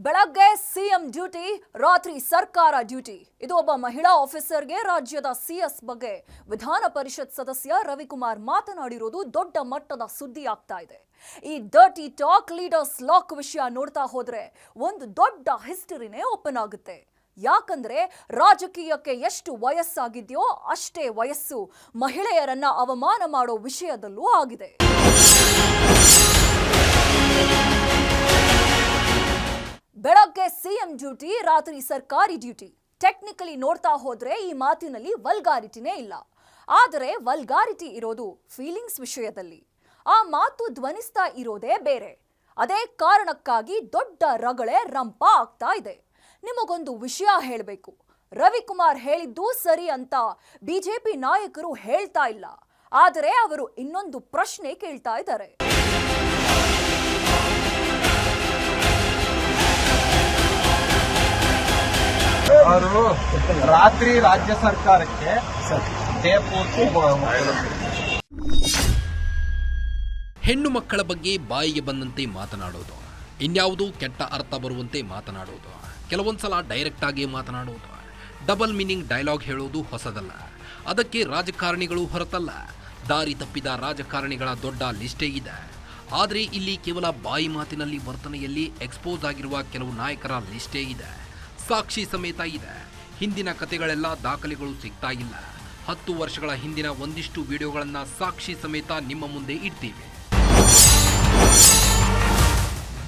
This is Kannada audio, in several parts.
ಬೆಳಗ್ಗೆ ಸಿಎಂ ಡ್ಯೂಟಿ, ರಾತ್ರಿ ಸರ್ಕಾರ ಡ್ಯೂಟಿ. ಇದು ಒಬ್ಬ ಮಹಿಳಾ ಆಫೀಸರ್ಗೆ ರಾಜ್ಯದ ಸಿಎಸ್ ಬಗ್ಗೆ ವಿಧಾನ ಪರಿಷತ್ ಸದಸ್ಯ ರವಿಕುಮಾರ್ ಮಾತನಾಡಿರೋದು ದೊಡ್ಡ ಮಟ್ಟದ ಸುದ್ದಿ ಆಗ್ತಾ ಇದೆ. ಈ ಡರ್ಟಿ ಟಾಕ್ ಲೀಡರ್ಸ್ ಲಾಕ್ ವಿಷಯ ನೋಡ್ತಾ ಹೋದ್ರೆ ಒಂದು ದೊಡ್ಡ ಹಿಸ್ಟರಿನೇ ಓಪನ್ ಆಗುತ್ತೆ. ಯಾಕಂದ್ರೆ ರಾಜಕೀಯಕ್ಕೆ ಎಷ್ಟು ವಯಸ್ಸಾಗಿದೆಯೋ ಅಷ್ಟೇ ವಯಸ್ಸು ಮಹಿಳೆಯರನ್ನ ಅವಮಾನ ಮಾಡೋ ವಿಷಯದಲ್ಲೂ ಆಗಿದೆ. ಬೆಳಗ್ಗೆ ಸಿಎಂ ಡ್ಯೂಟಿ, ರಾತ್ರಿ ಸರ್ಕಾರಿ ಡ್ಯೂಟಿ. ಟೆಕ್ನಿಕಲಿ ನೋಡ್ತಾ ಹೋದ್ರೆ ಈ ಮಾತಿನಲ್ಲಿ ವಲ್ಗಾರಿಟಿನೇ ಇಲ್ಲ. ಆದರೆ ವಲ್ಗಾರಿಟಿ ಇರೋದು ಫೀಲಿಂಗ್ಸ್ ವಿಷಯದಲ್ಲಿ. ಆ ಮಾತು ಧ್ವನಿಸ್ತಾ ಇರೋದೇ ಬೇರೆ. ಅದೇ ಕಾರಣಕ್ಕಾಗಿ ದೊಡ್ಡ ರಗಳೆ ರಂಪ ಆಗ್ತಾ ಇದೆ. ನಿಮಗೊಂದು ವಿಷಯ ಹೇಳಬೇಕು. ರವಿಕುಮಾರ್ ಹೇಳಿದ್ದು ಸರಿ ಅಂತ ಬಿಜೆಪಿ ನಾಯಕರು ಹೇಳ್ತಾ ಇಲ್ಲ. ಆದರೆ ಅವರು ಇನ್ನೊಂದು ಪ್ರಶ್ನೆ ಕೇಳ್ತಾ ಇದ್ದಾರೆ. ಅವರು ರಾತ್ರಿ ರಾಜ್ಯ ಸರ್ಕಾರಕ್ಕೆ ಹೆಣ್ಣು ಮಕ್ಕಳ ಬಗ್ಗೆ ಬಾಯಿಗೆ ಬಂದಂತೆ ಮಾತನಾಡೋದು, ಇನ್ಯಾವುದೋ ಕೆಟ್ಟ ಅರ್ಥ ಬರುವಂತೆ ಮಾತನಾಡೋದು, ಕೆಲವೊಂದ್ಸಲ ಡೈರೆಕ್ಟ್ ಆಗಿ ಮಾತನಾಡೋದು, ಡಬಲ್ ಮೀನಿಂಗ್ ಡೈಲಾಗ್ ಹೇಳೋದು ಹೊಸದಲ್ಲ. ಅದಕ್ಕೆ ರಾಜಕಾರಣಿಗಳು ಹೊರತಲ್ಲ, ದಾರಿ ತಪ್ಪಿದ ರಾಜಕಾರಣಿಗಳ ದೊಡ್ಡ ಲಿಸ್ಟೇ ಇದೆ. ಆದರೆ ಇಲ್ಲಿ ಕೇವಲ ಬಾಯಿ ಮಾತಿನಲ್ಲಿ ವರ್ತನೆಯಲ್ಲಿ ಎಕ್ಸ್ಪೋಸ್ ಆಗಿರುವ ಕೆಲವು ನಾಯಕರ ಲಿಸ್ಟೇ ಇದೆ. ಸಾಕ್ಷಿ ಸಮೇತ ಇದೆ. ಹಿಂದಿನ ಕತೆಗಳೆಲ್ಲ ದಾಖಲೆಗಳು ಸಿಗ್ತಾ ಇಲ್ಲ. 10 ವರ್ಷಗಳ ಹಿಂದಿನ ಒಂದಿಷ್ಟು ವಿಡಿಯೋಗಳನ್ನು ಸಾಕ್ಷಿ ಸಮೇತ ನಿಮ್ಮ ಮುಂದೆ ಇಡ್ತೀವಿ.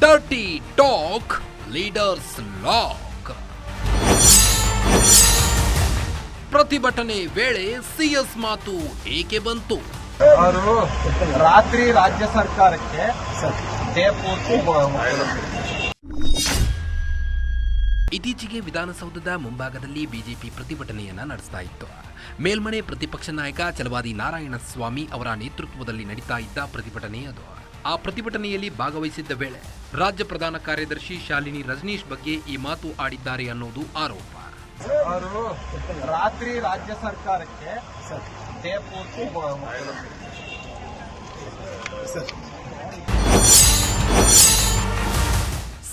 Dirty talk leaders lock. ಪ್ರತಿಭಟನೆ ವೇಳೆ ಸಿಎಸ್ ಮಾತು ಏಕೆ ಬಂತು? ಅವರು ರಾತ್ರಿ ರಾಜ್ಯ ಸರ್ಕಾರಕ್ಕೆ ಇತ್ತೀಚೆಗೆ ವಿಧಾನಸೌಧದ ಮುಂಭಾಗದಲ್ಲಿ ಬಿಜೆಪಿ ಪ್ರತಿಭಟನೆಯನ್ನ ನಡೆಸ್ತಾ ಇತ್ತು. ಮೇಲ್ಮನೆ ಪ್ರತಿಪಕ್ಷ ನಾಯಕ ಛಲವಾದಿ ನಾರಾಯಣಸ್ವಾಮಿ ಅವರ ನೇತೃತ್ವದಲ್ಲಿ ನಡೀತಾ ಇದ್ದ ಪ್ರತಿಭಟನೆ ಅದು. ಆ ಪ್ರತಿಭಟನೆಯಲ್ಲಿ ಭಾಗವಹಿಸಿದ್ದ ವೇಳೆ ರಾಜ್ಯ ಪ್ರಧಾನ ಕಾರ್ಯದರ್ಶಿ ಶಾಲಿನಿ ರಜನೀಶ್ ಬಗ್ಗೆ ಈ ಮಾತು ಆಡಿದ್ದಾರೆ ಅನ್ನೋದು ಆರೋಪ. ಅವರು ರಾತ್ರಿ ರಾಜ್ಯ ಸರ್ಕಾರಕ್ಕೆ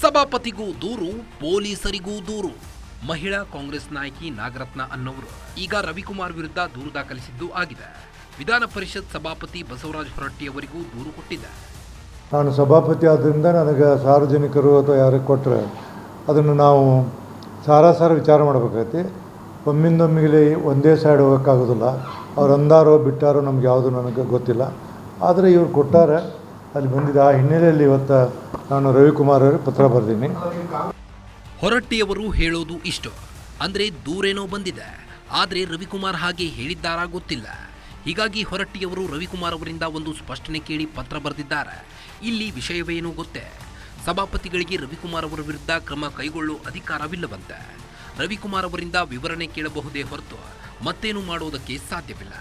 ಸಭಾಪತಿಗೂ ದೂರು, ಪೊಲೀಸರಿಗೂ ದೂರು. ಮಹಿಳಾ ಕಾಂಗ್ರೆಸ್ ನಾಯಕಿ ನಾಗರತ್ನ ಅನ್ನೋರು ಈಗ ರವಿಕುಮಾರ್ ವಿರುದ್ಧ ದೂರು ದಾಖಲಿಸಿದ್ದು ಆಗಿದೆ. ವಿಧಾನ ಪರಿಷತ್ ಸಭಾಪತಿ ಬಸವರಾಜ ಹೊರಟ್ಟಿ ಅವರಿಗೂ ದೂರು ಕೊಟ್ಟಿದೆ. ನಾನು ಸಭಾಪತಿ ಆದ್ದರಿಂದ ನನಗೆ ಸಾರ್ವಜನಿಕರು ಅಥವಾ ಯಾರಿಗೆ ಕೊಟ್ಟರೆ ಅದನ್ನು ನಾವು ಸಾರಾಸಾರ ವಿಚಾರ ಮಾಡಬೇಕಾಗೈತಿ. ಒಮ್ಮಿಂದೊಮ್ಮಿಗೆ ಒಂದೇ ಸೈಡ್ ಹೋಗೋಕ್ಕಾಗೋದಿಲ್ಲ. ಅವ್ರು ಅಂದಾರೋ ಬಿಟ್ಟಾರೋ ನಮ್ಗೆ ಯಾವುದು ನನಗೆ ಗೊತ್ತಿಲ್ಲ. ಆದರೆ ಇವ್ರು ಕೊಟ್ಟಾರೆ, ಅಲ್ಲಿ ಬಂದಿದೆ. ಆ ಹಿನ್ನೆಲೆಯಲ್ಲಿ ಇವತ್ತು ನಾನು ರವಿಕುಮಾರ್ ಅವರಿಗೆ ಪತ್ರ ಬರೆದೀನಿ. ಹೊರಟ್ಟಿಯವರು ಹೇಳೋದು ಇಷ್ಟು, ಅಂದರೆ ದೂರೇನೋ ಬಂದಿದೆ, ಆದರೆ ರವಿಕುಮಾರ್ ಹಾಗೆ ಹೇಳಿದ್ದಾರಾ ಗೊತ್ತಿಲ್ಲ. ಹೀಗಾಗಿ ಹೊರಟ್ಟಿಯವರು ರವಿಕುಮಾರ್ ಅವರಿಂದ ಒಂದು ಸ್ಪಷ್ಟನೆ ಕೇಳಿ ಪತ್ರ ಬರೆದಿದ್ದಾರೆ. ಇಲ್ಲಿ ವಿಷಯವೇನೋ ಗೊತ್ತೇ, ಸಭಾಪತಿಗಳಿಗೆ ರವಿಕುಮಾರ್ ಅವರ ವಿರುದ್ಧ ಕ್ರಮ ಕೈಗೊಳ್ಳೋ ಅಧಿಕಾರವಿಲ್ಲವಂತೆ. ರವಿಕುಮಾರ್ ಅವರಿಂದ ವಿವರಣೆ ಕೇಳಬಹುದೇ ಹೊರತು ಮತ್ತೇನು ಮಾಡೋದಕ್ಕೆ ಸಾಧ್ಯವಿಲ್ಲ.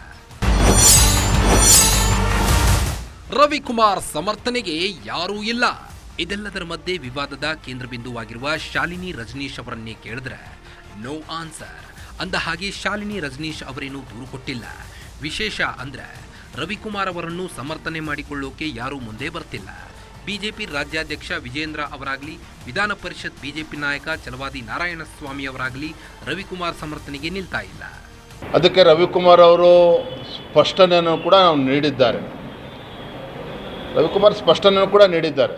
ರವಿಕುಮಾರ್ ಸಮರ್ಥನೆಗೆ ಯಾರೂ ಇಲ್ಲ. ಇದೆಲ್ಲದರ ಮಧ್ಯೆ ವಿವಾದದ ಕೇಂದ್ರ ಬಿಂದುವಾಗಿರುವ ಶಾಲಿನಿ ರಜನೀಶ್ ಅವರನ್ನೇ ಕೇಳಿದ್ರೆ ನೋ ಆನ್ಸರ್ ಅಂದ ಹಾಗೆ ಶಾಲಿನಿ ರಜನೀಶ್ ಅವರೇನು ದೂರು ಕೊಟ್ಟಿಲ್ಲ. ವಿಶೇಷ ಅಂದ್ರೆ ರವಿಕುಮಾರ್ ಅವರನ್ನು ಸಮರ್ಥನೆ ಮಾಡಿಕೊಳ್ಳೋಕೆ ಯಾರೂ ಮುಂದೆ ಬರ್ತಿಲ್ಲ. ಬಿಜೆಪಿ ರಾಜ್ಯಾಧ್ಯಕ್ಷ ವಿಜೇಂದ್ರ ಅವರಾಗಲಿ, ವಿಧಾನ ಪರಿಷತ್ ಬಿಜೆಪಿ ನಾಯಕ ಛಲವಾದಿ ನಾರಾಯಣಸ್ವಾಮಿ ಅವರಾಗಲಿ ರವಿಕುಮಾರ್ ಸಮರ್ಥನೆಗೆ ನಿಲ್ತಾ ಇಲ್ಲ. ಅದಕ್ಕೆ ರವಿಕುಮಾರ್ ಅವರು ಸ್ಪಷ್ಟನೆಯನ್ನು ಕೂಡ ನೀಡಿದ್ದಾರೆ. ರವಿಕುಮಾರ್ ಸ್ಪಷ್ಟನೆಯನ್ನು ಕೂಡ ನೀಡಿದ್ದಾರೆ.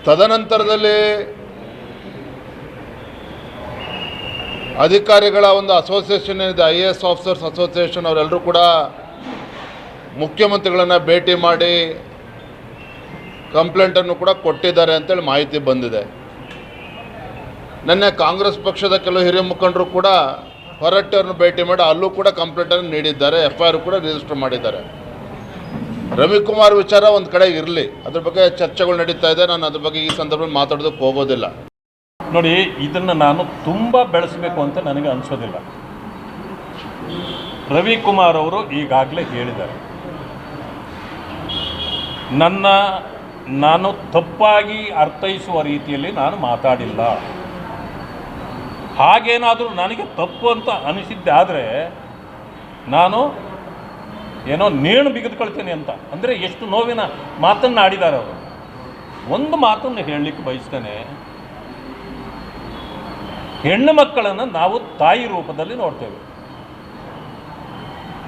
ತದನಂತರದಲ್ಲಿ ಅಧಿಕಾರಿಗಳ ಒಂದು ಅಸೋಸಿಯೇಷನ್ ಇದೆ, IAS ಆಫೀಸರ್ಸ್ ಅಸೋಸಿಯೇಷನ್, ಅವರೆಲ್ಲರೂ ಕೂಡ ಮುಖ್ಯಮಂತ್ರಿಗಳನ್ನು ಭೇಟಿ ಮಾಡಿ ಕಂಪ್ಲೇಂಟನ್ನು ಕೂಡ ಕೊಟ್ಟಿದ್ದಾರೆ ಅಂತೇಳಿ ಮಾಹಿತಿ ಬಂದಿದೆ. ನಿನ್ನೆ ಕಾಂಗ್ರೆಸ್ ಪಕ್ಷದ ಕೆಲವು ಹಿರಿಯ ಮುಖಂಡರು ಕೂಡ ಹೊರಟ್ಟಿಯವ್ರನ್ನ ಭೇಟಿ ಮಾಡಿ ಅಲ್ಲೂ ಕೂಡ ಕಂಪ್ಲೇಂಟನ್ನು ನೀಡಿದ್ದಾರೆ, FIR ಕೂಡ ರಿಜಿಸ್ಟರ್ ಮಾಡಿದ್ದಾರೆ. ರವಿಕುಮಾರ್ ವಿಚಾರ ಒಂದು ಕಡೆ ಇರಲಿ, ಅದ್ರ ಬಗ್ಗೆ ಚರ್ಚೆಗಳು ನಡೀತಾ ಇದೆ. ನಾನು ಅದ್ರ ಬಗ್ಗೆ ಈ ಸಂದರ್ಭದಲ್ಲಿ ಮಾತಾಡೋದಕ್ಕೆ ಹೋಗೋದಿಲ್ಲ. ನೋಡಿ, ಇದನ್ನು ನಾನು ತುಂಬ ಬೆಳೆಸಬೇಕು ಅಂತ ನನಗೆ ಅನಿಸೋದಿಲ್ಲ. ರವಿಕುಮಾರ್ ಅವರು ಈಗಾಗಲೇ ಹೇಳಿದ್ದಾರೆ, ನಾನು ತಪ್ಪಾಗಿ ಅರ್ಥೈಸುವ ರೀತಿಯಲ್ಲಿ ನಾನು ಮಾತಾಡಿಲ್ಲ. ಹಾಗೇನಾದರೂ ನನಗೆ ತಪ್ಪು ಅಂತ ಅನಿಸಿದ್ದಾದರೆ ನಾನು ಏನೋ ನೇಣು ಬಿಗಿದುಕೊಳ್ತೇನೆ ಅಂತ. ಅಂದರೆ ಎಷ್ಟು ನೋವಿನ ಮಾತನ್ನು ಆಡಿದ್ದಾರೆ ಅವರು. ಒಂದು ಮಾತನ್ನು ಹೇಳಲಿಕ್ಕೆ ಬಯಸ್ತೇನೆ. ಹೆಣ್ಣು ಮಕ್ಕಳನ್ನು ನಾವು ತಾಯಿ ರೂಪದಲ್ಲಿ ನೋಡ್ತೇವೆ.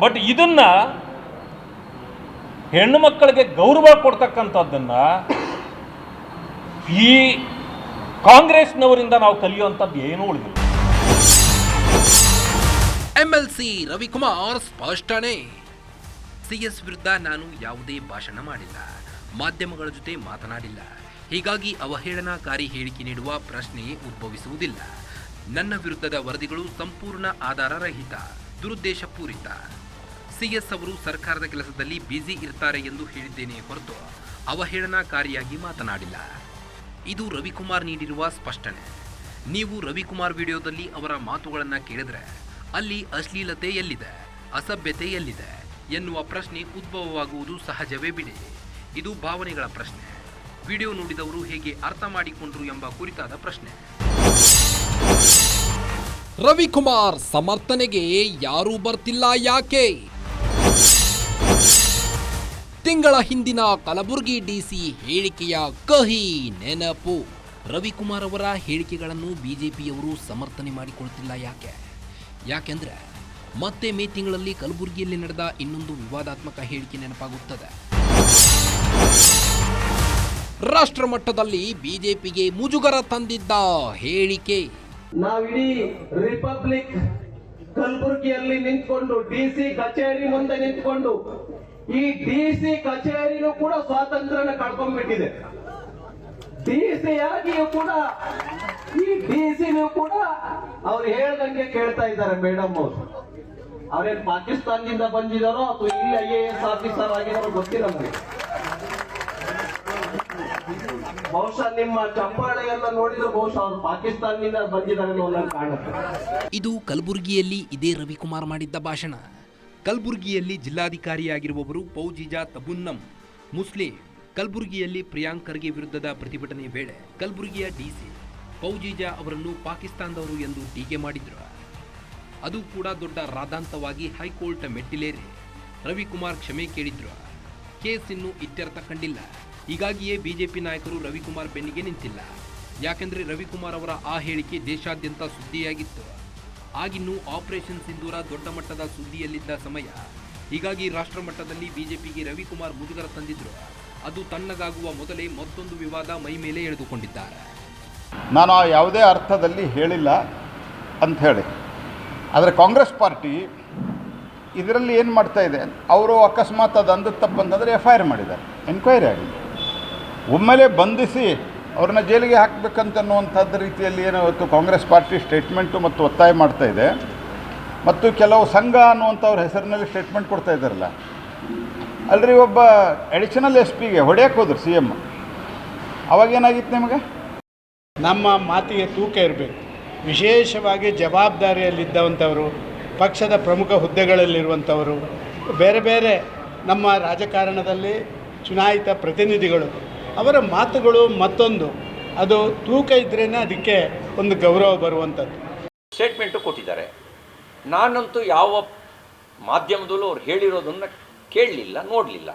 ಬಟ್ ಇದನ್ನು ಹೆಣ್ಣು ಮಕ್ಕಳಿಗೆ ಗೌರವ ಕೊಡ್ತಕ್ಕಂಥದ್ದನ್ನು ಈ ಕಾಂಗ್ರೆಸ್ನವರಿಂದ ನಾವು ಕಲಿಯುವಂಥದ್ದು ಏನೂ ಉಳಿದಿಲ್ಲ. MLC ರವಿಕುಮಾರ್ ಸ್ಪಷ್ಟನೆ. CS ವಿರುದ್ಧ ನಾನು ಯಾವುದೇ ಭಾಷಣ ಮಾಡಿಲ್ಲ, ಮಾಧ್ಯಮಗಳ ಜೊತೆ ಮಾತನಾಡಿಲ್ಲ, ಹೀಗಾಗಿ ಅವಹೇಳನಕಾರಿ ಹೇಳಿಕೆ ನೀಡುವ ಪ್ರಶ್ನೆಯೇ ಉದ್ಭವಿಸುವುದಿಲ್ಲ. ನನ್ನ ವಿರುದ್ಧದ ವರದಿಗಳು ಸಂಪೂರ್ಣ ಆಧಾರರಹಿತ, ದುರುದ್ದೇಶಪೂರಿತ. CS ಅವರು ಸರ್ಕಾರದ ಕೆಲಸದಲ್ಲಿ ಬ್ಯುಸಿ ಇರ್ತಾರೆ ಎಂದು ಹೇಳಿದ್ದೇನೆ ಹೊರತು ಅವಹೇಳನಕಾರಿಯಾಗಿ ಮಾತನಾಡಿಲ್ಲ. ಇದು ರವಿಕುಮಾರ್ ನೀಡಿರುವ ಸ್ಪಷ್ಟನೆ. ನೀವು ರವಿಕುಮಾರ್ ವಿಡಿಯೋದಲ್ಲಿ ಅವರ ಮಾತುಗಳನ್ನು ಕೇಳಿದ್ರೆ ಅಲ್ಲಿ ಅಶ್ಲೀಲತೆ ಎಲ್ಲಿದೆ, ಅಸಭ್ಯತೆ ಎಲ್ಲಿದೆ ಎನ್ನುವ ಪ್ರಶ್ನೆ ಉದ್ಭವವಾಗುವುದು ಸಹಜವೇ ಬಿಡಿ. ಇದು ಭಾವನೆಗಳ ಪ್ರಶ್ನೆ. ವಿಡಿಯೋ ನೋಡಿದವರು ಹೇಗೆ ಅರ್ಥ ಮಾಡಿಕೊಂಡ್ರು ಎಂಬ ಕುರಿತಾದ ಪ್ರಶ್ನೆ. ರವಿಕುಮಾರ್ ಸಮರ್ಥನೆಗೆ ಯಾರೂ ಬರ್ತಿಲ್ಲ ಯಾಕೆ? ತಿಂಗಳ ಹಿಂದಿನ ಕಲಬುರಗಿ DC ಹೇಳಿಕೆಯ ಕಹಿ ನೆನಪು. ರವಿಕುಮಾರ್ ಅವರ ಹೇಳಿಕೆಗಳನ್ನು ಬಿಜೆಪಿಯವರು ಸಮರ್ಥನೆ ಮಾಡಿಕೊಳ್ತಿಲ್ಲ ಯಾಕೆಂದ್ರೆ ಮತ್ತೆ ಮೇ ತಿಂಗಳಲ್ಲಿ ಕಲಬುರಗಿಯಲ್ಲಿ ನಡೆದ ಇನ್ನೊಂದು ವಿವಾದಾತ್ಮಕ ಹೇಳಿಕೆ ನೆನಪಾಗುತ್ತದೆ. ರಾಷ್ಟ್ರ ಮಟ್ಟದಲ್ಲಿ ಬಿಜೆಪಿಗೆ ಮುಜುಗರ ತಂದಿದ್ದ ಹೇಳಿಕೆ. ನಾವಿಡೀ ರಿಪಬ್ಲಿಕ್ ಕಲಬುರಗಿಯಲ್ಲಿ ನಿಂತ್ಕೊಂಡು DC ಕಚೇರಿ ಮುಂದೆ ನಿಂತ್ಕೊಂಡು ಈ DC ಕಚೇರಿನೂ ಕೂಡ ಸ್ವಾತಂತ್ರ್ಯನ ಕಳ್ಕೊಂಡ್ಬಿಟ್ಟಿದೆ. DC ಆಗಿಯೂ ಕೂಡ ಈ DCನೂ ಕೂಡ ಅವ್ರು ಹೇಳ್ದಂಗೆ ಕೇಳ್ತಾ ಇದ್ದಾರೆ. ಮೇಡಮ್ ಅವ್ರೇನ್ ಪಾಕಿಸ್ತಾನದಿಂದ ಬಂದಿದಾರೋ ಅಥವಾ ಇಲ್ಲಿ IAS ಆಫೀಸರ್ ಆಗಿದಾರೋ ಗೊತ್ತಿಲ್ಲ ನಮ್ಗೆ. ಬಹುಶಃ ನಿಮ್ಮ ಚಪ್ಪಾಳೆ ಎಲ್ಲ ನೋಡಿದ್ರೆ ಬಹುಶಃ ಅವ್ರು ಪಾಕಿಸ್ತಾನದಿಂದ ಬಂದಿದ್ದಾರೆ ಅನ್ನೋ ಕಾಣುತ್ತೆ. ಇದು ಕಲಬುರಗಿಯಲ್ಲಿ ಇದೇ ರವಿಕುಮಾರ್ ಮಾಡಿದ್ದ ಭಾಷಣ. ಕಲಬುರಗಿಯಲ್ಲಿ ಜಿಲ್ಲಾಧಿಕಾರಿಯಾಗಿರುವವರು ಫೌಜಿಜಾ ತಬುನ್ನಂ ಮುಸ್ಲಿಂ. ಕಲಬುರಗಿಯಲ್ಲಿ ಪ್ರಿಯಾಂಕ್ ಖರ್ಗೆ ವಿರುದ್ಧದ ಪ್ರತಿಭಟನೆ ವೇಳೆ ಕಲಬುರಗಿಯ DC ಫೌಜಿಜಾ ಅವರನ್ನು ಪಾಕಿಸ್ತಾನದವರು ಎಂದು ಟೀಕೆ ಮಾಡಿದ್ರು. ಅದು ಕೂಡ ದೊಡ್ಡ ರಾದಾಂತವಾಗಿ ಹೈಕೋರ್ಟ್ ಮೆಟ್ಟಿಲೇರಿ ರವಿಕುಮಾರ್ ಕ್ಷಮೆ ಕೇಳಿದ್ರು. ಕೇಸ್ ಇನ್ನೂ ಇತ್ಯರ್ಥ ಕಂಡಿಲ್ಲ. ಹೀಗಾಗಿಯೇ ಬಿಜೆಪಿ ನಾಯಕರು ರವಿಕುಮಾರ್ ಬೆನ್ನಿಗೆ ನಿಂತಿಲ್ಲ. ಯಾಕೆಂದರೆ ರವಿಕುಮಾರ್ ಅವರ ಆ ಹೇಳಿಕೆ ದೇಶಾದ್ಯಂತ ಸುದ್ದಿಯಾಗಿತ್ತು. ಆಗಿನ್ನೂ ಆಪರೇಷನ್ ಸಿಂಧೂರ ದೊಡ್ಡ ಮಟ್ಟದ ಸುದ್ದಿಯಲ್ಲಿದ್ದ ಸಮಯ. ಹೀಗಾಗಿ ರಾಷ್ಟ್ರ ಮಟ್ಟದಲ್ಲಿ ಬಿಜೆಪಿಗೆ ರವಿಕುಮಾರ್ ಮುಜುಗರ ತಂದಿದ್ರು. ಅದು ತಣ್ಣಗಾಗುವ ಮೊದಲೇ ಮತ್ತೊಂದು ವಿವಾದ ಮೈ ಮೇಲೆ ಎಳೆದುಕೊಂಡಿದ್ದಾರೆ. ನಾನು ಯಾವುದೇ ಅರ್ಥದಲ್ಲಿ ಹೇಳಿಲ್ಲ ಅಂತ ಹೇಳಿ. ಆದರೆ ಕಾಂಗ್ರೆಸ್ ಪಾರ್ಟಿ ಇದರಲ್ಲಿ ಏನು ಮಾಡ್ತಾ ಇದೆ, ಅವರು ಅಕಸ್ಮಾತ್ ಅದು ಅಂದ ತಪ್ಪಂತಂದರೆ FIR ಮಾಡಿದ್ದಾರೆ, ಎನ್ಕ್ವೈರಿ ಆಗಿದೆ. ಒಮ್ಮೆಲೆ ಬಂಧಿಸಿ ಅವ್ರನ್ನ ಜೈಲಿಗೆ ಹಾಕಬೇಕಂತನ್ನುವಂಥದ್ದು ರೀತಿಯಲ್ಲಿ ಏನು ಇವತ್ತು ಕಾಂಗ್ರೆಸ್ ಪಾರ್ಟಿ ಸ್ಟೇಟ್ಮೆಂಟು ಮತ್ತು ಒತ್ತಾಯ ಮಾಡ್ತಾ ಇದೆ. ಮತ್ತು ಕೆಲವು ಸಂಘ ಅನ್ನುವಂಥವ್ರ ಹೆಸರಿನಲ್ಲಿ ಸ್ಟೇಟ್ಮೆಂಟ್ ಕೊಡ್ತಾ ಇದ್ದಾರಲ್ಲ, ಅಲ್ರಿ ಒಬ್ಬ ಅಡಿಷನಲ್ SPಗೆ ಹೊಡೆಯಕ್ಕೆ ಹೋದ್ರು CM. ಅವಾಗೇನಾಗಿತ್ತು ನಿಮಗೆ? ನಮ್ಮ ಮಾತಿಗೆ ತೂಕ ಇರಬೇಕು. ವಿಶೇಷವಾಗಿ ಜವಾಬ್ದಾರಿಯಲ್ಲಿದ್ದಂಥವರು, ಪಕ್ಷದ ಪ್ರಮುಖ ಹುದ್ದೆಗಳಲ್ಲಿರುವಂಥವರು, ಬೇರೆ ಬೇರೆ ನಮ್ಮ ರಾಜಕಾರಣದಲ್ಲಿ ಚುನಾಯಿತ ಪ್ರತಿನಿಧಿಗಳು, ಅವರ ಮಾತುಗಳು ಮತ್ತೊಂದು ಅದು ತೂಕ ಇದ್ರೇ ಅದಕ್ಕೆ ಒಂದು ಗೌರವ ಬರುವಂಥದ್ದು. ಸ್ಟೇಟ್ಮೆಂಟು ಕೊಟ್ಟಿದ್ದಾರೆ. ನಾನಂತೂ ಯಾವ ಮಾಧ್ಯಮದಲ್ಲೂ ಅವ್ರು ಹೇಳಿರೋದನ್ನು ಕೇಳಲಿಲ್ಲ, ನೋಡಲಿಲ್ಲ.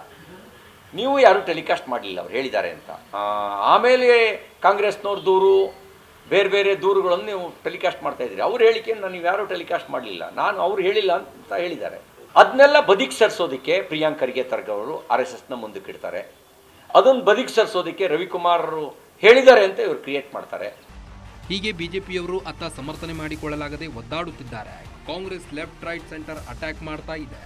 ನೀವು ಯಾರೂ ಟೆಲಿಕಾಸ್ಟ್ ಮಾಡಲಿಲ್ಲ ಅವ್ರು ಹೇಳಿದ್ದಾರೆ ಅಂತ. ಆಮೇಲೆ ಕಾಂಗ್ರೆಸ್ನವ್ರ ದೂರು, ಬೇರೆ ಬೇರೆ ದೂರುಗಳನ್ನು ನೀವು ಟೆಲಿಕಾಸ್ಟ್ ಮಾಡ್ತಾಯಿದ್ದೀರಿ. ಅವ್ರ ಹೇಳಿಕೆಯನ್ನು ನೀವು ಯಾರೂ ಟೆಲಿಕಾಸ್ಟ್ ಮಾಡಲಿಲ್ಲ. ನಾನು ಅವ್ರು ಹೇಳಿಲ್ಲ ಅಂತ ಹೇಳಿದ್ದಾರೆ. ಅದನ್ನೆಲ್ಲ ಬದಿಗೆ ಸರಿಸೋದಕ್ಕೆ ಪ್ರಿಯಾಂಕ್ ಖರ್ಗೆ ಅವರು RSSನ ಮುಂದಕ್ಕೆ ಇಡ್ತಾರೆ. ಅದನ್ನು ಬದಿಗೆ ಸರಿಸೋದಕ್ಕೆ ರವಿಕುಮಾರ್ ಹೇಳಿದ್ದಾರೆ ಅಂತ ಇವರು ಕ್ರಿಯೇಟ್ ಮಾಡ್ತಾರೆ. ಹೀಗೆ ಬಿಜೆಪಿಯವರು ಅತ್ತ ಸಮರ್ಥನೆ ಮಾಡಿಕೊಳ್ಳಲಾಗದೆ ಒದ್ದಾಡುತ್ತಿದ್ದಾರೆ. Congress left right centre attack ಮಾಡ್ತಾ ಇದೆ.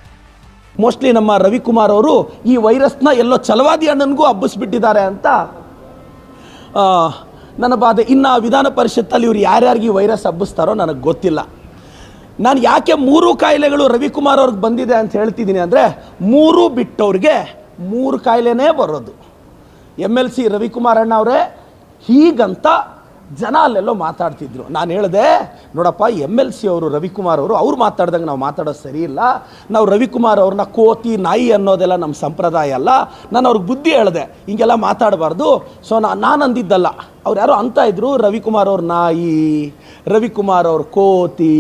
ಮೋಸ್ಟ್ಲಿ ನಮ್ಮ ರವಿಕುಮಾರ್ ಅವರು ಈ ವೈರಸ್ನ ಎಲ್ಲೋ ಛಲವಾದಿ ಅಣ್ಣನಿಗೂ ಹಬ್ಬಿಸ್ಬಿಟ್ಟಿದ್ದಾರೆ ಅಂತ ನನ್ನ ಬಾಧೆ. ಇನ್ನು ವಿಧಾನ ಪರಿಷತ್ತಲ್ಲಿ ಇವರು ಯಾರ್ಯಾರಿಗೆ ಈ ವೈರಸ್ ಹಬ್ಬಿಸ್ತಾರೋ ನನಗೆ ಗೊತ್ತಿಲ್ಲ. ನಾನು ಯಾಕೆ 3 ಕಾಯಿಲೆಗಳು ರವಿಕುಮಾರ್ ಅವ್ರಿಗೆ ಬಂದಿದೆ ಅಂತ ಹೇಳ್ತಿದ್ದೀನಿ ಅಂದರೆ, 3 ಬಿಟ್ಟವ್ರಿಗೆ 3 ಕಾಯಿಲೆನೇ ಬರೋದು. MLC ರವಿಕುಮಾರ್ ಅಣ್ಣ ಅವರೇ ಹೀಗಂತ ಜನ ಅಲ್ಲೆಲ್ಲೋ ಮಾತಾಡ್ತಿದ್ರು. ನಾನು ಹೇಳಿದೆ, ನೋಡಪ್ಪ MLC ಅವರು ರವಿಕುಮಾರ್ ಅವರು ಅವ್ರು ಮಾತಾಡ್ದಂಗೆ ನಾವು ಮಾತಾಡೋದು ಸರಿ ಇಲ್ಲ. ನಾವು ರವಿಕುಮಾರ್ ಅವ್ರನ್ನ ಕೋತಿ ನಾಯಿ ಅನ್ನೋದೆಲ್ಲ ನಮ್ಮ ಸಂಪ್ರದಾಯ ಅಲ್ಲ. ನಾನು ಅವ್ರಿಗೆ ಬುದ್ಧಿ ಹೇಳಿದೆ, ಹಿಂಗೆಲ್ಲ ಮಾತಾಡಬಾರ್ದು. ಸೊ ನಾನು ಅಂದಿದ್ದಲ್ಲ, ಅವ್ರು ಯಾರೋ ಅಂತ ಇದ್ರು, ರವಿಕುಮಾರ್ ಅವ್ರ ನಾಯಿ, ರವಿಕುಮಾರ್ ಅವ್ರ ಕೋತಿ,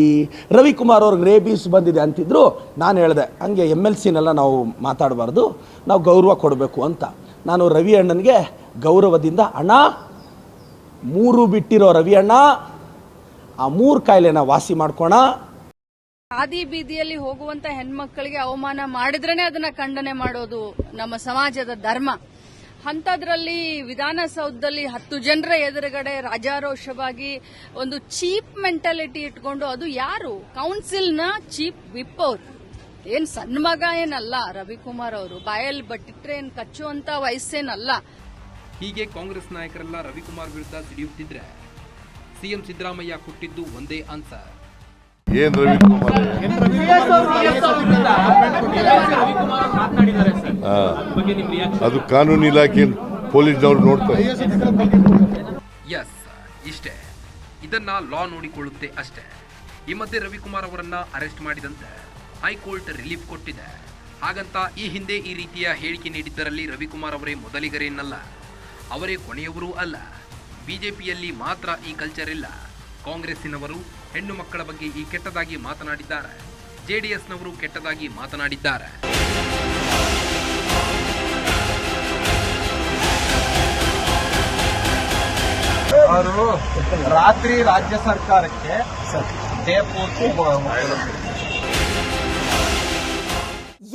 ರವಿಕುಮಾರ್ ಅವ್ರಿಗೆ ರೇಬೀಸ್ ಬಂದಿದೆ ಅಂತಿದ್ರು. ನಾನು ಹೇಳಿದೆ, ಹಂಗೆ MLCನೆಲ್ಲ ನಾವು ಮಾತಾಡಬಾರ್ದು, ನಾವು ಗೌರವ ಕೊಡಬೇಕು ಅಂತ. ನಾನು ರವಿ ಅಣ್ಣನಿಗೆ ಗೌರವದಿಂದ ಅಣ್ಣ 3 ಬಿಟ್ಟಿರೋ ರವಿ ಅಣ್ಣ ಆ 3 ಕಾಯಿಲೆನ ವಾಸಿ ಮಾಡ್ಕೋಣ. ಹಾದಿ ಬೀದಿಯಲ್ಲಿ ಹೋಗುವಂತ ಹೆಣ್ಮಕ್ಕಳಿಗೆ ಅವಮಾನ ಮಾಡಿದ್ರೇನೆ ಅದನ್ನ ಖಂಡನೆ ಮಾಡೋದು ನಮ್ಮ ಸಮಾಜದ ಧರ್ಮ. ಅಂಥದ್ರಲ್ಲಿ ವಿಧಾನಸೌಧದಲ್ಲಿ 10 ಜನರ ಎದುರುಗಡೆ ರಾಜಾರೋಷವಾಗಿ ಒಂದು ಚೀಪ್ ಮೆಂಟಾಲಿಟಿ ಇಟ್ಕೊಂಡು, ಅದು ಯಾರು ಕೌನ್ಸಿಲ್ನ ಚೀಫ್ ವಿಪ್ ಅವರು, ಏನ್ ಸಣ್ಣ ಮಗ ಏನಲ್ಲ ರವಿಕುಮಾರ್ ಅವರು, ಬಾಯಲ್ಲಿ ಬಟ್ಟಿಟ್ರೆ ಏನ್ ಕಚ್ಚುವಂತ ವಯಸ್ಸೇನಲ್ಲ. ಹೀಗೆ ಕಾಂಗ್ರೆಸ್ ನಾಯಕರೆಲ್ಲ ರವಿಕುಮಾರ್ ವಿರುದ್ಧ ಸಿಡಿಯುತ್ತಿದ್ರೆ ಸಿಎಂ ಸಿದ್ದರಾಮಯ್ಯ ಕೊಟ್ಟಿದ್ದು ಒಂದೇ ಆನ್ಸರ್. ಏನ್ ರವಿಕುಮಾರ್ ಅದು ಕಾನೂನು ಇಲಾಖೆ ಪೊಲೀಸ್ನವ್ರು ನೋಡ್ತಾರೆ. ಎಸ್, ಇಷ್ಟೇ, ಇದನ್ನ ಲಾ ನೋಡಿಕೊಳ್ಳುತ್ತೆ ಅಷ್ಟೇ. ಈ ಮಧ್ಯೆ ರವಿಕುಮಾರ್ ಅವರನ್ನ ಅರೆಸ್ಟ್ ಮಾಡಿದಂತೆ ಹೈಕೋರ್ಟ್ ರಿಲೀಫ್ ಕೊಟ್ಟಿದೆ. ಹಾಗಂತ ಈ ಹಿಂದೆ ಈ ರೀತಿಯ ಹೇಳಿಕೆ ನೀಡಿದ್ದರಲ್ಲಿ ರವಿಕುಮಾರ್ ಅವರೇ ಮೊದಲಿಗರೇನಲ್ಲ, ಅವರೇ ಕೊನೆಯವರೂ ಅಲ್ಲ. ಬಿಜೆಪಿಯಲ್ಲಿ ಮಾತ್ರ ಈ ಕಲ್ಚರ್ ಇಲ್ಲ. ಕಾಂಗ್ರೆಸ್ಸಿನವರು ಹೆಣ್ಣು ಮಕ್ಕಳ ಬಗ್ಗೆ ಈ ಕೆಟ್ಟದಾಗಿ ಮಾತನಾಡಿದ್ದಾರೆ, ಜೆಡಿಎಸ್ನವರು ಕೆಟ್ಟದಾಗಿ ಮಾತನಾಡಿದ್ದಾರೆ. ಅವರು ರಾತ್ರಿ ರಾಜ್ಯ ಸರ್ಕಾರಕ್ಕೆ ಜಯಪೂರ್ತಿ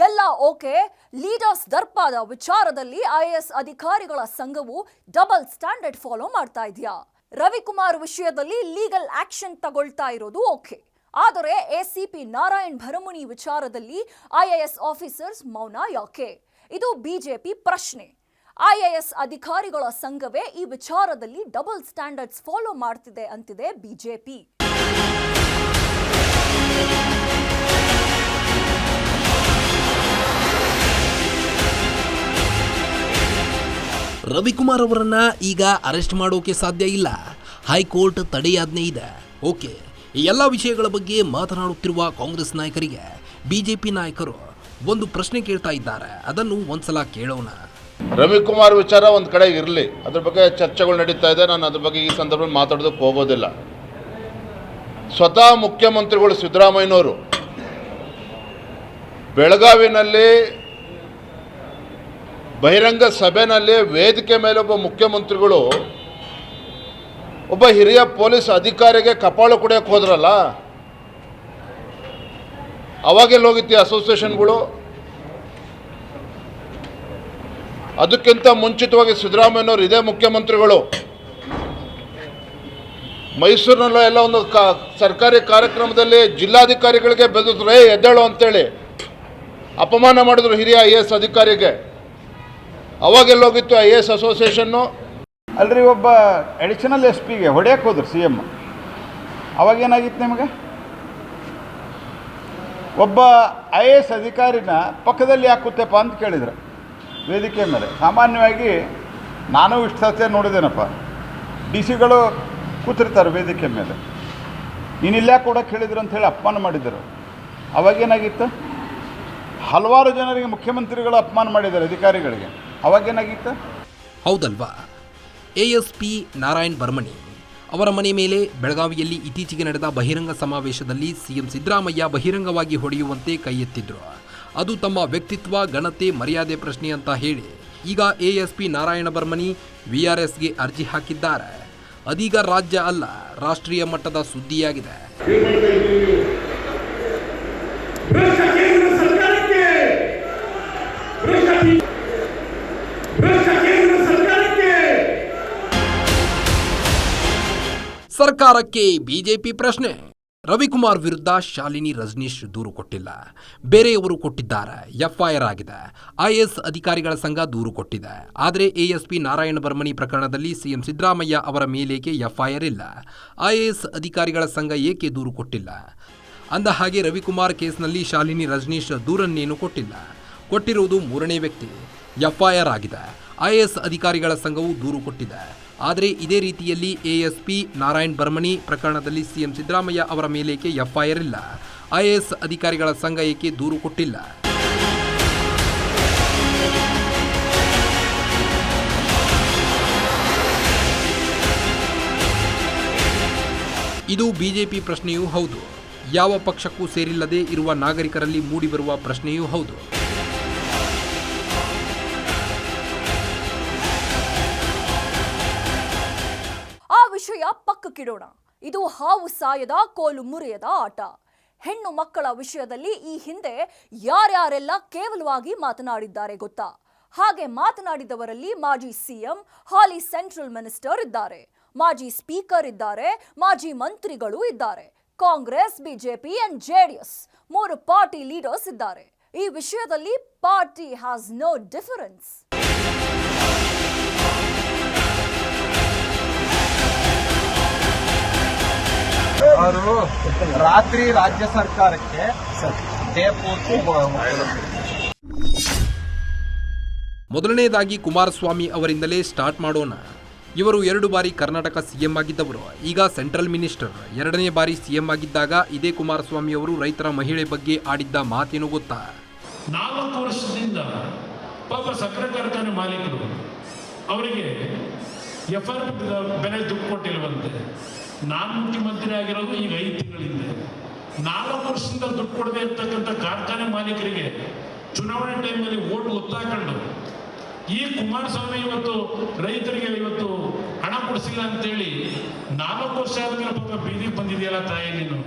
ಎಲ್ಲ ಓಕೆ. ಲೀಡರ್ಸ್ ದರ್ಪಾದ ವಿಚಾರದಲ್ಲಿ ಐಎಎಸ್ ಅಧಿಕಾರಿಗಳ ಸಂಘವು ಡಬಲ್ ಸ್ಟ್ಯಾಂಡರ್ಡ್ ಫಾಲೋ ಮಾಡ್ತಾ ಇದೆಯಾ? ರವಿಕುಮಾರ್ ವಿಷಯದಲ್ಲಿ ಲೀಗಲ್ ಆಕ್ಷನ್ ತಗೊಳ್ತಾ ಇರೋದು ಓಕೆ, ಆದರೆ ಎಸಿಪಿ ನಾರಾಯಣ್ ಭರಮುನಿ ವಿಚಾರದಲ್ಲಿ ಐಎಎಸ್ ಆಫೀಸರ್ಸ್ ಮೌನ ಯಾಕೆ? ಇದು ಬಿಜೆಪಿ ಪ್ರಶ್ನೆ. ಐಎಎಸ್ ಅಧಿಕಾರಿಗಳ ಸಂಘವೇ ಈ ವಿಚಾರದಲ್ಲಿ ಡಬಲ್ ಸ್ಟ್ಯಾಂಡರ್ಡ್ಸ್ ಫಾಲೋ ಮಾಡ್ತಿದೆ ಅಂತಿದೆ ಬಿಜೆಪಿ. ರವಿಕುಮಾರ್ ಅವರನ್ನ ಈಗ ಅರೆಸ್ಟ್ ಮಾಡೋಕೆ ಸಾಧ್ಯ ಇಲ್ಲ, ಹೈಕೋರ್ಟ್ ತಡೆಯಾಜ್ಞೆ ಇದೆ. ಓಕೆ, ಈ ಎಲ್ಲ ವಿಷಯಗಳ ಬಗ್ಗೆ ಮಾತನಾಡುತ್ತಿರುವ ಕಾಂಗ್ರೆಸ್ ನಾಯಕರಿಗೆ ಬಿಜೆಪಿ ನಾಯಕರು ಒಂದು ಪ್ರಶ್ನೆ ಕೇಳ್ತಾ ಇದ್ದಾರೆ. ಅದನ್ನು ಒಂದ್ಸಲ ಕೇಳೋಣ. ರವಿಕುಮಾರ್ ವಿಚಾರ ಒಂದು ಕಡೆ ಇರಲಿ, ಅದ್ರ ಬಗ್ಗೆ ಚರ್ಚೆಗಳು ನಡೀತಾ ಇದೆ. ನಾನು ಅದ್ರ ಬಗ್ಗೆ ಈ ಸಂದರ್ಭದಲ್ಲಿ ಮಾತಾಡೋದಕ್ಕೆ ಹೋಗೋದಿಲ್ಲ. ಸ್ವತಃ ಮುಖ್ಯಮಂತ್ರಿಗಳು ಸಿದ್ದರಾಮಯ್ಯನವರು ಬೆಳಗಾವಿನಲ್ಲಿ ಬಹಿರಂಗ ಸಭೆಯಲ್ಲಿ ವೇದಿಕೆ ಮೇಲೆ ಒಬ್ಬ ಮುಖ್ಯಮಂತ್ರಿಗಳು ಒಬ್ಬ ಹಿರಿಯ ಪೊಲೀಸ್ ಅಧಿಕಾರಿಗೆ ಕಪಾಳು ಕುಡಿಯೋಕೆ ಹೋದ್ರಲ್ಲ, ಅವಾಗೆಲ್ಲ ಹೋಗಿತ್ತು ಅಸೋಸಿಯೇಷನ್ಗಳು. ಅದಕ್ಕಿಂತ ಮುಂಚಿತವಾಗಿ ಸಿದ್ದರಾಮಯ್ಯನವರು ಇದೇ ಮುಖ್ಯಮಂತ್ರಿಗಳು ಮೈಸೂರಿನಲ್ಲೂ ಎಲ್ಲ ಒಂದು ಸರ್ಕಾರಿ ಕಾರ್ಯಕ್ರಮದಲ್ಲಿ ಜಿಲ್ಲಾಧಿಕಾರಿಗಳಿಗೆ ಬೆದರಿದ್ರು, ಎದ್ದೇಳು ಅಂತೇಳಿ ಅಪಮಾನ ಮಾಡಿದ್ರು ಹಿರಿಯ IAS ಅಧಿಕಾರಿಗೆ. ಅವಾಗೆಲ್ಲೋಗಿತ್ತು IAS ಅಸೋಸಿಯೇಷನ್ನು. ಅಲ್ರಿ, ಒಬ್ಬ ಅಡಿಷನಲ್ SP ಗೆ ಹೊಡೆಯಕ್ಕೆ ಹೋದ್ರು CM. ಅವಾಗೇನಾಗಿತ್ತು ನಿಮಗೆ? ಒಬ್ಬ IAS ಅಧಿಕಾರಿನ ಪಕ್ಕದಲ್ಲಿ ಯಾಕೆ ಕೂತೆಪ್ಪ ಅಂತ ಕೇಳಿದ್ರು ವೇದಿಕೆ ಮೇಲೆ. ಸಾಮಾನ್ಯವಾಗಿ ನಾನು ಇಷ್ಟು ಸತ್ಯ ನೋಡಿದ್ದೇನಪ್ಪ, DC ಗಳು ಕೂತಿರ್ತಾರೆ ವೇದಿಕೆ ಮೇಲೆ, ನೀನಿಲ್ಲ ಕೂಡ ಕೇಳಿದ್ರು ಅಂಥೇಳಿ ಅಪಮಾನ ಮಾಡಿದರು. ಅವಾಗೇನಾಗಿತ್ತು? ಹಲವಾರು ಜನರಿಗೆ ಮುಖ್ಯಮಂತ್ರಿಗಳು ಅಪಮಾನ ಮಾಡಿದ್ದಾರೆ ಅಧಿಕಾರಿಗಳಿಗೆ. ಅವಾಗೇನಾಗಿತ್ತು? ಹೌದಲ್ವಾ? ASP ನಾರಾಯಣ್ ಭರಮಣಿ ಅವರ ಮನೆ ಮೇಲೆ ಬೆಳಗಾವಿಯಲ್ಲಿ ಇತ್ತೀಚೆಗೆ ನಡೆದ ಬಹಿರಂಗ ಸಮಾವೇಶದಲ್ಲಿ ಸಿಎಂ ಸಿದ್ದರಾಮಯ್ಯ ಬಹಿರಂಗವಾಗಿ ಹೊಡೆಯುವಂತೆ ಕೈ ಎತ್ತಿದ್ರು. ಅದು ತಮ್ಮ ವ್ಯಕ್ತಿತ್ವ, ಘನತೆ, ಮರ್ಯಾದೆ ಪ್ರಶ್ನೆ ಅಂತ ಹೇಳಿ ಈಗ ASP ನಾರಾಯಣ ಭರಮಣಿ VRSಗೆ ಅರ್ಜಿ ಹಾಕಿದ್ದಾರೆ. ಅದೀಗ ರಾಜ್ಯ ಅಲ್ಲ, ರಾಷ್ಟ್ರೀಯ ಮಟ್ಟದ ಸುದ್ದಿಯಾಗಿದೆ. ಸರ್ಕಾರಕ್ಕೆ ಬಿಜೆಪಿ ಪ್ರಶ್ನೆ. ರವಿಕುಮಾರ್ ವಿರುದ್ಧ ಶಾಲಿನಿ ರಜನೀಶ್ ದೂರು ಕೊಟ್ಟಿಲ್ಲ, ಬೇರೆಯವರು ಕೊಟ್ಟಿದ್ದಾರೆ. FIR ಆಗಿದೆ. IAS ಅಧಿಕಾರಿಗಳ ಸಂಘ ದೂರು ಕೊಟ್ಟಿದೆ. ಆದರೆ ASP ನಾರಾಯಣ ಭರಮಣಿ ಪ್ರಕರಣದಲ್ಲಿ ಸಿಎಂ ಸಿದ್ದರಾಮಯ್ಯ ಅವರ ಮೇಲೇಕೆ FIR ಇಲ್ಲ? IAS ಅಧಿಕಾರಿಗಳ ಸಂಘ ಏಕೆ ದೂರು ಕೊಟ್ಟಿಲ್ಲ? ಅಂದ ಹಾಗೆ ರವಿಕುಮಾರ್ ಕೇಸ್ನಲ್ಲಿ ಶಾಲಿನಿ ರಜನೀಶ್ ದೂರನ್ನೇನು ಕೊಟ್ಟಿಲ್ಲ. ಕೊಟ್ಟಿರುವುದು 3ನೇ ವ್ಯಕ್ತಿ. FIR ಆಗಿದೆ. IAS ಅಧಿಕಾರಿಗಳ ಸಂಘವು ದೂರು ಕೊಟ್ಟಿದೆ. ಆದರೆ ಇದೇ ರೀತಿಯಲ್ಲಿ ASP ನಾರಾಯಣ್ ಭರಮಣಿ ಪ್ರಕರಣದಲ್ಲಿ ಸಿಎಂ ಸಿದ್ದರಾಮಯ್ಯ ಅವರ ಮೇಲೇಕೆ FIR ಇಲ್ಲ? IAS ಅಧಿಕಾರಿಗಳ ಸಂಘ ಏಕೆ ದೂರು ಕೊಟ್ಟಿಲ್ಲ? ಇದು ಬಿಜೆಪಿ ಪ್ರಶ್ನೆಯೂ ಹೌದು, ಯಾವ ಪಕ್ಷಕ್ಕೂ ಸೇರಿಲ್ಲದೆ ಇರುವ ನಾಗರಿಕರಲ್ಲಿ ಮೂಡಿಬರುವ ಪ್ರಶ್ನೆಯೂ ಹೌದು. ಪಕ್ಕಕ್ಕಿಡೋಣ. ಇದು ಹಾವು ಸಾಯದ ಕೋಲು ಮುರಿಯದ ಆಟ. ಹೆಣ್ಣು ಮಕ್ಕಳ ವಿಷಯದಲ್ಲಿ ಈ ಹಿಂದೆ ಯಾರ್ಯಾರೆಲ್ಲ ಕೇವಲವಾಗಿ ಮಾತನಾಡಿದ್ದಾರೆ ಗೊತ್ತಾ? ಹಾಗೆ ಮಾತನಾಡಿದವರಲ್ಲಿ ಮಾಜಿ ಸಿಎಂ, ಹಾಲಿ ಸೆಂಟ್ರಲ್ ಮಿನಿಸ್ಟರ್ ಇದ್ದಾರೆ, ಮಾಜಿ ಸ್ಪೀಕರ್ ಇದ್ದಾರೆ, ಮಾಜಿ ಮಂತ್ರಿಗಳು ಇದ್ದಾರೆ, Congress, BJP and JDS 3 party leaders ಇದ್ದಾರೆ. ಈ ವಿಷಯದಲ್ಲಿ ಪಾರ್ಟಿ ಹ್ಯಾಸ್ ನೋ ಡಿಫರೆನ್ಸ್. ಅವರು ರಾತ್ರಿ ರಾಜ್ಯ ಸರ್ಕಾರಕ್ಕೆ ಜಯಪೂರ್ತಿ ಮೊದಲನೇದಾಗಿ ಕುಮಾರಸ್ವಾಮಿ ಅವರಿಂದಲೇ ಸ್ಟಾರ್ಟ್ ಮಾಡೋಣ. ಇವರು 2 ಬಾರಿ ಕರ್ನಾಟಕ ಸಿಎಂ ಆಗಿದ್ದವರು, ಈಗ ಸೆಂಟ್ರಲ್ ಮಿನಿಸ್ಟರ್. 2ನೇ ಬಾರಿ ಸಿಎಂ ಆಗಿದ್ದಾಗ ಇದೇ ಕುಮಾರಸ್ವಾಮಿ ಅವರು ರೈತರ ಮಹಿಳೆ ಬಗ್ಗೆ ಆಡಿದ್ದ ಮಾತೇನು ಗೊತ್ತಾ? 4 ವರ್ಷದಿಂದ ಪಾಪ ಸಕ್ಕರೆ ಕಾರ್ಖಾನೆ ಮಾಲೀಕರು ಅವರಿಗೆ FRP ಬೆಲೆ ದುಡ್ಡು ಕೊಟ್ಟಿಲ್ವಂತೆ. ನಾನು ಮುಖ್ಯಮಂತ್ರಿ ಆಗಿರೋದು ಈಗ 5 ತಿಂಗಳಿಂದ. 4 ವರ್ಷದಿಂದ ದುಡ್ಡು ಕೊಡದೇ ಇರ್ತಕ್ಕಂಥ ಕಾರ್ಖಾನೆ ಮಾಲೀಕರಿಗೆ ಚುನಾವಣೆ ಟೈಮಲ್ಲಿ ಓಟ್ ಒತ್ತಾಕೊಂಡು ಈ ಕುಮಾರಸ್ವಾಮಿ ಇವತ್ತು ರೈತರಿಗೆ ಇವತ್ತು ಹಣ ಕೊಡಿಸಿಲ್ಲ ಅಂತೇಳಿ 4 ವರ್ಷ ಆದ್ಮೇಲೆ ಪಾಪ ಬೀದಿಗೆ ಬಂದಿದೆಯಲ್ಲ ತಾಯಿ, ನೀನು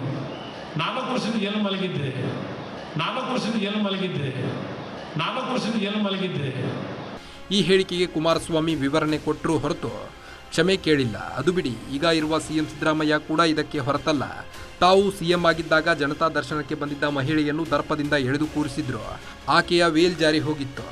4 ವರ್ಷದಿಂದ ಎಲ್ಲಿ ಮಲಗಿದ್ದೆ? 4 ವರ್ಷದಿಂದ ಎಲ್ಲಿ ಮಲಗಿದ್ದೆ? 4 ವರ್ಷದಿಂದ ಎಲ್ಲಿ ಮಲಗಿದ್ದೆ? ಈ ಹೇಳಿಕೆಗೆ ಕುಮಾರಸ್ವಾಮಿ ವಿವರಣೆ ಕೊಟ್ಟರು ಹೊರತು ಕ್ಷಮೆ ಕೇಳಿಲ್ಲ. ಅದು ಬಿಡಿ, ಈಗ ಇರುವ ಸಿಎಂ ಸಿದ್ದರಾಮಯ್ಯ ಕೂಡ ಇದಕ್ಕೆ ಹೊರತಲ್ಲ. ತಾವು ಸಿಎಂ ಆಗಿದ್ದಾಗ ಜನತಾ ದರ್ಶನಕ್ಕೆ ಬಂದಿದ್ದ ಮಹಿಳೆಯನ್ನು ದರ್ಪದಿಂದ ಎಳೆದು ಕೂರಿಸಿದ್ರು. ಆಕೆಯ ವೇಲ್ ಜಾರಿ ಹೋಗಿತ್ತು.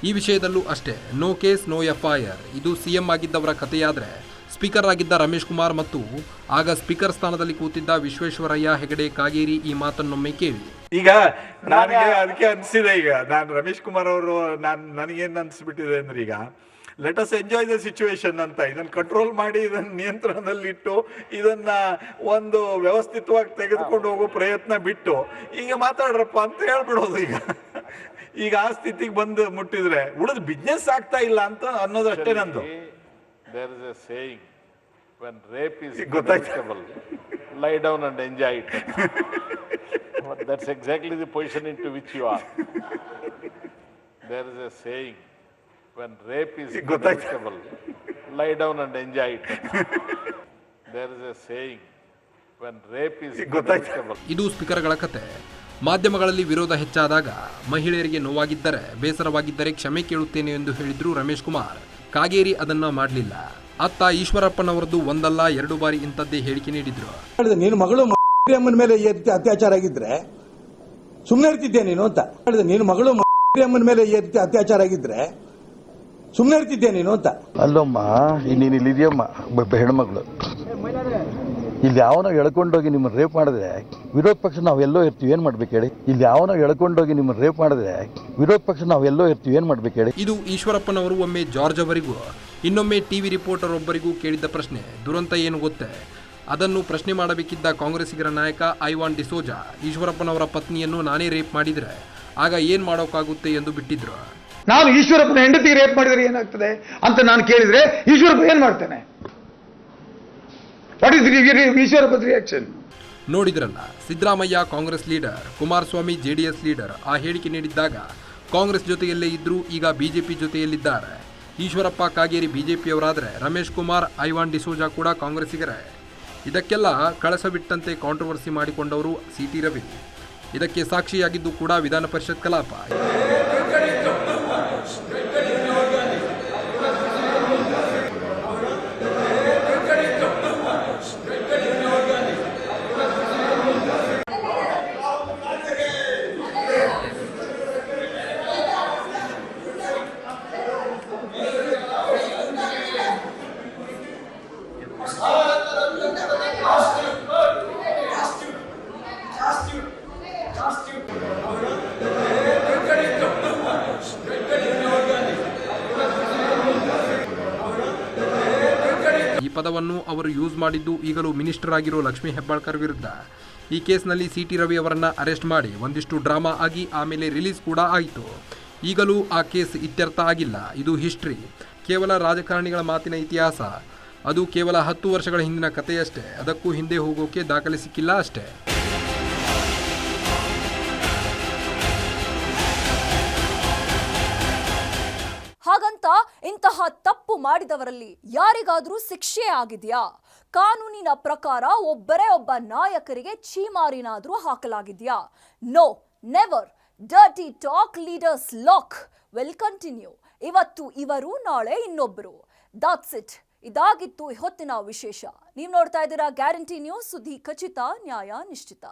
ಈ ವಿಷಯದಲ್ಲೂ ಅಷ್ಟೇ, ನೋ ಕೇಸ್ ನೋ FIR. ಇದು ಸಿಎಂ ಆಗಿದ್ದವರ ಕಥೆಯಾದ್ರೆ, ಸ್ಪೀಕರ್ ಆಗಿದ್ದ ರಮೇಶ್ ಕುಮಾರ್ ಮತ್ತು ಆಗ ಸ್ಪೀಕರ್ ಸ್ಥಾನದಲ್ಲಿ ಕೂತಿದ್ದ ವಿಶ್ವೇಶ್ವರಯ್ಯ ಹೆಗಡೆ ಕಾಗೇರಿ ಈ ಮಾತನ್ನೊಮ್ಮೆ ಕೇಳಿ. ಈಗ ನನಗೆ ಅದಕ್ಕೆ ಅನಿಸಿದೆ, ಈಗ ನಾನು ರಮೇಶ್ ಕುಮಾರ್ ಅವರು ನನಗೇನು ಅನಿಸ್ಬಿಟ್ಟಿದೆ ಅಂದ್ರೆ, ಈಗ let us enjoy the situation ಅಂತ, ಇದನ್ನು ಕಂಟ್ರೋಲ್ ಮಾಡಿ, ಇದನ್ನು ನಿಯಂತ್ರಣದಲ್ಲಿಟ್ಟು, ಇದನ್ನ ಒಂದು ವ್ಯವಸ್ಥಿತವಾಗಿ ತೆಗೆದುಕೊಂಡು ಹೋಗೋ ಪ್ರಯತ್ನ ಬಿಟ್ಟು ಈಗ ಮಾತಾಡ್ರಪ್ಪ ಅಂತ ಹೇಳ್ಬಿಡೋದು. ಈಗ ಆ ಸ್ಥಿತಿಗೆ ಬಂದು ಮುಟ್ಟಿದ್ರೆ ಉಳಿದ ಬಿಸ್ನೆಸ್ ಆಗ್ತಾ ಇಲ್ಲ ಅಂತ ಅನ್ನೋದಷ್ಟೇ ನಂದು. There is a saying, when rape is inevitable, lie down and enjoy it. That's exactly the position into which you are. There is a saying, when rape is inevitable, lie down and enjoy it. There is a saying, when rape is inevitable. ಇದು ಸ್ಪೀಕರ್ಗಳ ಕತೆ. ಮಾಧ್ಯಮಗಳಲ್ಲಿ ವಿರೋಧ ಹೆಚ್ಚಾದಾಗ ಮಹಿಳೆಯರಿಗೆ ನೋವಾಗಿದ್ದರೆ, ಬೇಸರವಾಗಿದ್ದರೆ ಕ್ಷಮೆ ಕೇಳುತ್ತೇನೆ ಎಂದು ಹೇಳಿದ್ರು ರಮೇಶ್ ಕುಮಾರ್. ಕಾಗೇರಿ ಅದನ್ನ ಮಾಡಲಿಲ್ಲ. ಅತ್ತ ಈಶ್ವರಪ್ಪನವರದ್ದು 1 ಅಲ್ಲ 2 ಬಾರಿ ಇಂಥದ್ದೇ ಹೇಳಿಕೆ ನೀಡಿದ್ರು. ನೀನು ಮಗಳು ಅಮ್ಮನ ಮೇಲೆ ಅತ್ಯಾಚಾರ ಆಗಿದ್ರೆ ಸುಮ್ಮನೆ ಇರ್ತಿದ್ದೆ ನೀನು ಅಂತ ಹೇಳಿದೆ. ನೀನು ಮಗಳು ಅಮ್ಮನ ಮೇಲೆ ಅತ್ಯಾಚಾರ ಆಗಿದ್ರೆ ಸುಮ್ಮನೆ ಇರ್ತಿದ್ದೆ ನೀನು ಅಂತ. ಅಲ್ಲಮ್ಮ, ನೀನು ಇಲ್ಲಿದೆಯಮ್ಮ ಹೆಣ್ಮಗಳು, ಇಲ್ಲಿ ಯಾವನೋ ಎಳ್ಕೊಂಡೋಗಿ ನಿಮ್ಮನ್ನು ರೇಪ್ ಮಾಡಿದ್ರೆ ವಿರೋಧ ಪಕ್ಷ ನಾವೆಲ್ಲೋ ಇರ್ತೀವಿ, ಏನು ಮಾಡ್ಬೇಕು ಹೇಳಿ? ಇಲ್ಲಿ ಯಾವನೋ ಎಳ್ಕೊಂಡೋಗಿ ನಿಮ್ಮನ್ನು ರೇಪ್ ಮಾಡಿದ್ರೆ ವಿರೋಧ ಪಕ್ಷ ನಾವೆಲ್ಲೋ ಇರ್ತೀವಿ, ಏನು ಮಾಡ್ಬೇಕು ಹೇಳಿ? ಇದು ಈಶ್ವರಪ್ಪನವರು ಒಮ್ಮೆ ಜಾರ್ಜ್ ಅವರಿಗೂ, ಇನ್ನೊಮ್ಮೆ ಟಿವಿ ರಿಪೋರ್ಟರ್ ಒಬ್ಬರಿಗೂ ಕೇಳಿದ್ದ ಪ್ರಶ್ನೆ. ದುರಂತ ಏನು ಗೊತ್ತೇ? ಅದನ್ನು ಪ್ರಶ್ನೆ ಮಾಡಬೇಕಿದ್ದ ಕಾಂಗ್ರೆಸ್ಸಿಗರ ನಾಯಕ ಐವಾನ್ ಡಿಸೋಜಾ ಈಶ್ವರಪ್ಪನವರ ಪತ್ನಿಯನ್ನು ನಾನೇ ರೇಪ್ ಮಾಡಿದರೆ ಆಗ ಏನು ಮಾಡೋಕ್ಕಾಗುತ್ತೆ ಎಂದು ಬಿಟ್ಟಿದ್ರು. ನಾನು ಈಶ್ವರಪ್ಪನ ಹೆಂಡತಿ ರೇಪ್ ಮಾಡಿದರೆ ಏನಾಗ್ತದೆ ಅಂತ ನಾನು ಕೇಳಿದ್ರೆ ಈಶ್ವರಪ್ಪ ಏನು ಮಾಡ್ತಾನೆ? What is Eshwarappa reaction? ನೋಡಿದ್ರಲ್ಲ, Siddaramaiah Congress leader, Kumaraswamy JDS leader. ಆ ಹೇಳಿಕೆ ನೀಡಿದ್ದಾಗ ಕಾಂಗ್ರೆಸ್ ಜೊತೆಯಲ್ಲೇ ಇದ್ರೂ ಈಗ ಬಿಜೆಪಿ ಜೊತೆಯಲ್ಲಿದ್ದಾರೆ. ಈಶ್ವರಪ್ಪ ಕಾಗೇರಿ ಬಿಜೆಪಿಯವರಾದರೆ ರಮೇಶ್ ಕುಮಾರ್, ಐವಾನ್ ಡಿಸೋಜಾ ಕೂಡ ಕಾಂಗ್ರೆಸ್ಸಿಗರೇ. ಇದಕ್ಕೆಲ್ಲ ಕಳಸ ಬಿಟ್ಟಂತೆ ಕಾಂಟ್ರವರ್ಸಿ ಮಾಡಿಕೊಂಡವರು CT ರವಿ. ಇದಕ್ಕೆ ಸಾಕ್ಷಿಯಾಗಿದ್ದು ಕೂಡ ವಿಧಾನ ಪರಿಷತ್ ಕಲಾಪ. ಈ ಪದವನ್ನು ಅವರು ಯೂಸ್ ಮಾಡಿದ್ದು ಈಗಲೂ ಮಿನಿಸ್ಟರ್ ಆಗಿರೋ ಲಕ್ಷ್ಮೀ ಹೆಬ್ಬಾಳ್ಕರ್ ವಿರುದ್ಧ. ಈ ಕೇಸ್ನಲ್ಲಿ CT ರವಿ ಅವರನ್ನ ಅರೆಸ್ಟ್ ಮಾಡಿ ಒಂದಿಷ್ಟು ಡ್ರಾಮಾ ಆಗಿ ಆಮೇಲೆ ರಿಲೀಸ್ ಕೂಡ ಆಯಿತು. ಈಗಲೂ ಆ ಕೇಸ್ ಇತ್ಯರ್ಥ ಆಗಿಲ್ಲ. ಇದು ಹಿಸ್ಟ್ರಿ, ಕೇವಲ ರಾಜಕಾರಣಿಗಳ ಮಾತಿನ ಇತಿಹಾಸ. ಅದು ಕೇವಲ 10 ವರ್ಷಗಳ ಹಿಂದಿನ ಕಥೆಯಷ್ಟೇ. ಅದಕ್ಕೂ ಹಿಂದೆ ಹೋಗೋಕೆ ದಾಖಲೆ ಸಿಕ್ಕಿಲ್ಲ ಅಷ್ಟೇ. ಹಾಗಂತ ಇಂತಹ ತಪ್ಪು ಮಾಡಿದವರಲ್ಲಿ ಯಾರಿಗಾದ್ರೂ ಶಿಕ್ಷೆ ಆಗಿದೆಯಾ? ಕಾನೂನಿನ ಪ್ರಕಾರ ಒಬ್ಬರೇ ಒಬ್ಬ ನಾಯಕರಿಗೆ ಛೀಮಾರಿನಾದ್ರೂ ಹಾಕಲಾಗಿದೆಯಾ? No, never. Dirty talk leaders lock will continue. ಇವತ್ತು ಇವರು, ನಾಳೆ ಇನ್ನೊಬ್ಬರು. That's it. ಇದಾಗಿತ್ತು ಹೊತ್ತಿನ ವಿಶೇಷ. ನೀವು ನೋಡ್ತಾ ಇದ್ದೀರಾ ಗ್ಯಾರಂಟಿ ನ್ಯೂಸ್. ಸುದ್ದಿ ಖಚಿತ, ನ್ಯಾಯ ನಿಶ್ಚಿತ.